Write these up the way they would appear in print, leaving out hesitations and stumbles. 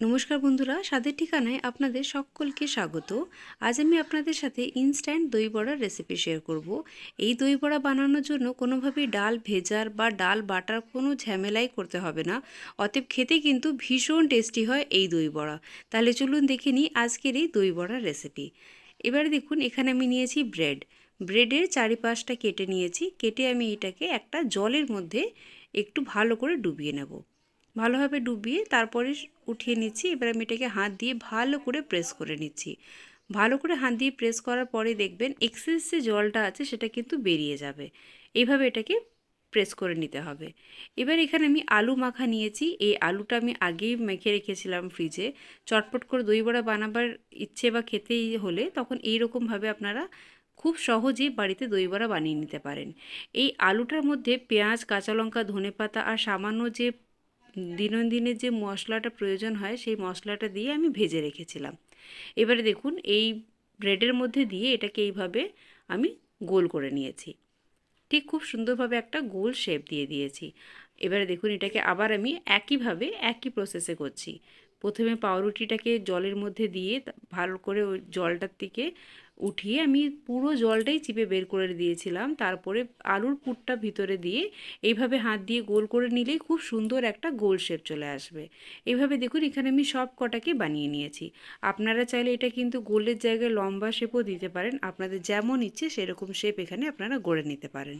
নমস্কার বন্ধুরা, স্বাদের ঠিকানায় আপনাদের সকলকে স্বাগত। আজ আমি আপনাদের সাথে ইনস্ট্যান্ট দই বড়ার রেসিপি শেয়ার করব। এই দই বড়া বানানোর জন্য কোনোভাবেই ডাল ভেজার বা ডাল বাটার কোনো ঝামেলাই করতে হবে না। অতএব খেতে কিন্তু ভীষণ টেস্টি হয় এই দই বড়া। তাহলে চলুন দেখে নিই আজকের এই দই বড়ার রেসিপি। এবারে দেখুন, এখানে আমি নিয়েছি ব্রেডের চারিপাশটা কেটে নিয়েছি। কেটে আমি এটাকে একটা জলের মধ্যে একটু ভালো করে ডুবিয়ে নেব। ভালোভাবে ডুবিয়ে তারপরে উঠিয়ে নিচ্ছি। এবার আমি এটাকে হাত দিয়ে ভালো করে প্রেস করে নিচ্ছি। ভালো করে হাত দিয়ে প্রেস করার পরে দেখবেন এক্সেস যে জলটা আছে সেটা কিন্তু বেরিয়ে যাবে। এইভাবে এটাকে প্রেস করে নিতে হবে। এবার এখানে আমি আলু মাখা নিয়েছি। এই আলুটা আমি আগেই মেখে রেখেছিলাম ফ্রিজে। চটপট করে দই বড়া বানাবার ইচ্ছে বা খেতেই হলে তখন এইরকমভাবে আপনারা খুব সহজেই বাড়িতে দই বড়া বানিয়ে নিতে পারেন। এই আলুটার মধ্যে পেঁয়াজ, কাঁচা লঙ্কা, ধনেপাতা আর সামান্য যে দৈনন্দিনের যে মশলাটা প্রয়োজন হয় সেই মশলাটা দিয়ে আমি ভেজে রেখেছিলাম। এবারে দেখুন, এই ব্রেডের মধ্যে দিয়ে এটাকে এইভাবে আমি গোল করে নিয়েছি। ঠিক খুব সুন্দরভাবে একটা গোল শেপ দিয়ে দিয়েছি। এবারে দেখুন, এটাকে আবার আমি একইভাবে একই প্রসেসে করছি। প্রথমে পাউরুটিটাকে জলের মধ্যে দিয়ে ভালো করে ওই জলটার থেকে উঠিয়ে আমি পুরো জলটাই চিপে বের করে দিয়েছিলাম। তারপরে আলুর পুরটা ভিতরে দিয়ে এইভাবে হাত দিয়ে গোল করে নিলেই খুব সুন্দর একটা গোল শেপ চলে আসবে। এইভাবে দেখুন, এখানে আমি সব কটাকে বানিয়ে নিয়েছি। আপনারা চাইলে এটা কিন্তু গোলের জায়গায় লম্বা শেপও দিতে পারেন। আপনাদের যেমন ইচ্ছে সেরকম শেপ এখানে আপনারা গড়ে নিতে পারেন।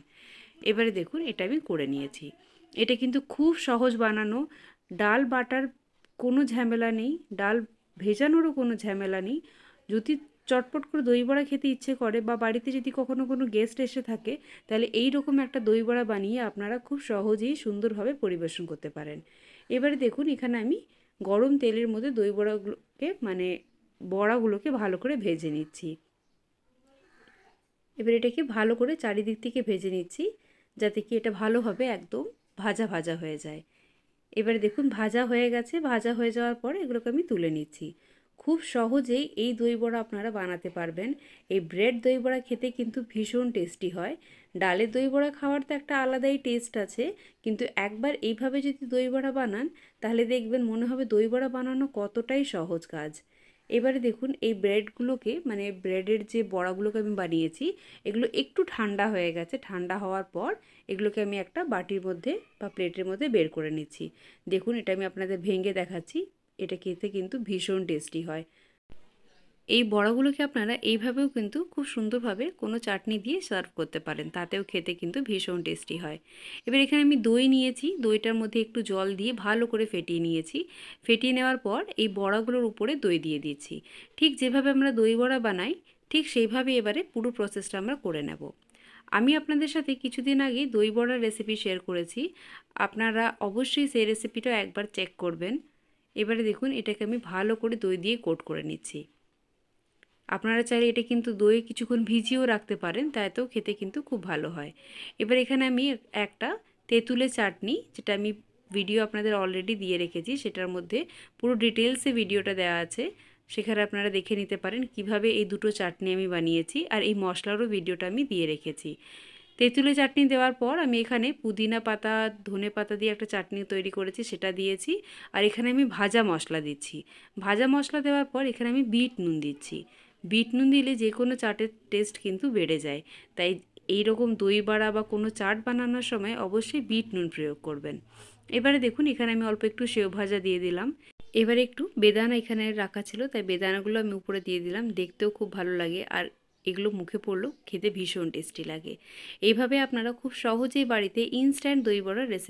এবারে দেখুন, এটা আমি করে নিয়েছি। এটা কিন্তু খুব সহজ বানানো। ডাল বাটার কোনো ঝামেলা নেই, ডাল ভেজানোরও কোনো ঝামেলা নেই। যদি চটপট করে দই বড়া খেতে ইচ্ছে করে বা বাড়িতে যদি কখনো কোনো গেস্ট এসে থাকে, তাহলে এই রকম একটা দই বড়া বানিয়ে আপনারা খুব সহজেই সুন্দরভাবে পরিবেশন করতে পারেন। এবারে দেখুন, এখানে আমি গরম তেলের মধ্যে দই বড়াগুলোকে বড়াগুলোকে ভালো করে ভেজে নিচ্ছি। এবার এটাকে ভালো করে চারিদিক থেকে ভেজে নিচ্ছি, যাতে কি এটা ভালোভাবে একদম ভাজা ভাজা হয়ে যায়। এবারে দেখুন, ভাজা হয়ে গেছে। ভাজা হয়ে যাওয়ার পর এগুলোকে আমি তুলে নিচ্ছি। খুব সহজেই এই দই বড়া আপনারা বানাতে পারবেন। এই ব্রেড দই বড়া খেতে কিন্তু ভীষণ টেস্টি হয়। ডালের দই বড়া খাওয়ার তো একটা আলাদাই টেস্ট আছে, কিন্তু একবার এইভাবে যদি দই বড়া বানান তাহলে দেখবেন মনে হবে দই বড়া বানানো কতটাই সহজ কাজ। এবারে দেখুন, এই ব্রেডগুলোকে ব্রেডের যে বড়াগুলোকে আমি বানিয়েছি এগুলো একটু ঠান্ডা হয়ে গেছে। ঠান্ডা হওয়ার পর এগুলোকে আমি একটা বাটির মধ্যে বা প্লেটের মধ্যে বের করে নিচ্ছি। দেখুন, এটা আমি আপনাদের ভেঙে দেখাচ্ছি। এটা খেতে কিন্তু ভীষণ টেস্টি হয়। এই বড়াগুলোকে আপনারা এইভাবেও কিন্তু খুব সুন্দরভাবে কোনো চাটনি দিয়ে সার্ভ করতে পারেন, তাতেও খেতে কিন্তু ভীষণ টেস্টি হয়। এবার এখানে আমি দই নিয়েছি। দইটার মধ্যে একটু জল দিয়ে ভালো করে ফেটিয়ে নিয়েছি। ফেটিয়ে নেওয়ার পর এই বড়াগুলোর উপরে দই দিয়ে দিয়েছি। ঠিক যেভাবে আমরা দই বড়া বানাই ঠিক সেইভাবে এবারে পুরো প্রসেসটা আমরা করে নেব। আমি আপনাদের সাথে কিছুদিন আগে দই বড়ার রেসিপি শেয়ার করেছি। আপনারা অবশ্যই সেই রেসিপিটাও একবার চেক করবেন। এবারে দেখুন, এটাকে আমি ভালো করে দই দিয়ে কোট করে নিচ্ছি। আপনারা চাইলে এটা কিন্তু দই কিছুক্ষণ ভিজিয়েও রাখতে পারেন, তাতেও খেতে কিন্তু খুব ভালো হয়। এবার এখানে আমি একটা তেঁতুলের চাটনি, যেটা আমি ভিডিও আপনাদের অলরেডি দিয়ে রেখেছি, সেটার মধ্যে পুরো ডিটেলসে ভিডিওটা দেওয়া আছে। সেখানে আপনারা দেখে নিতে পারেন কিভাবে এই দুটো চাটনি আমি বানিয়েছি, আর এই মশলারও ভিডিওটা আমি দিয়ে রেখেছি। তেঁতুলের চাটনি দেওয়ার পর আমি এখানে পুদিনা পাতা, ধনে পাতা দিয়ে একটা চাটনি তৈরি করেছি, সেটা দিয়েছি। আর এখানে আমি ভাজা মশলা দিচ্ছি। ভাজা মশলা দেওয়ার পর এখানে আমি বিট নুন দিচ্ছি। বিট নুন দিলে যে কোনো চাটের টেস্ট কিন্তু বেড়ে যায়। তাই এই রকম দই বড়া বা কোনো চাট বানানোর সময় অবশ্যই বিট নুন প্রয়োগ করবেন। এবারে দেখুন, এখানে আমি অল্প একটু সেও ভাজা দিয়ে দিলাম। এবারে একটু বেদানা এখানে রাখা ছিল, তাই বেদানাগুলো আমি উপরে দিয়ে দিলাম। দেখতেও খুব ভালো লাগে, আর এগুলো মুখে পড়লেও খেতে ভীষণ টেস্টি লাগে। এইভাবে আপনারা খুব সহজেই বাড়িতে ইনস্ট্যান্ট দই বড়ার রেসিপি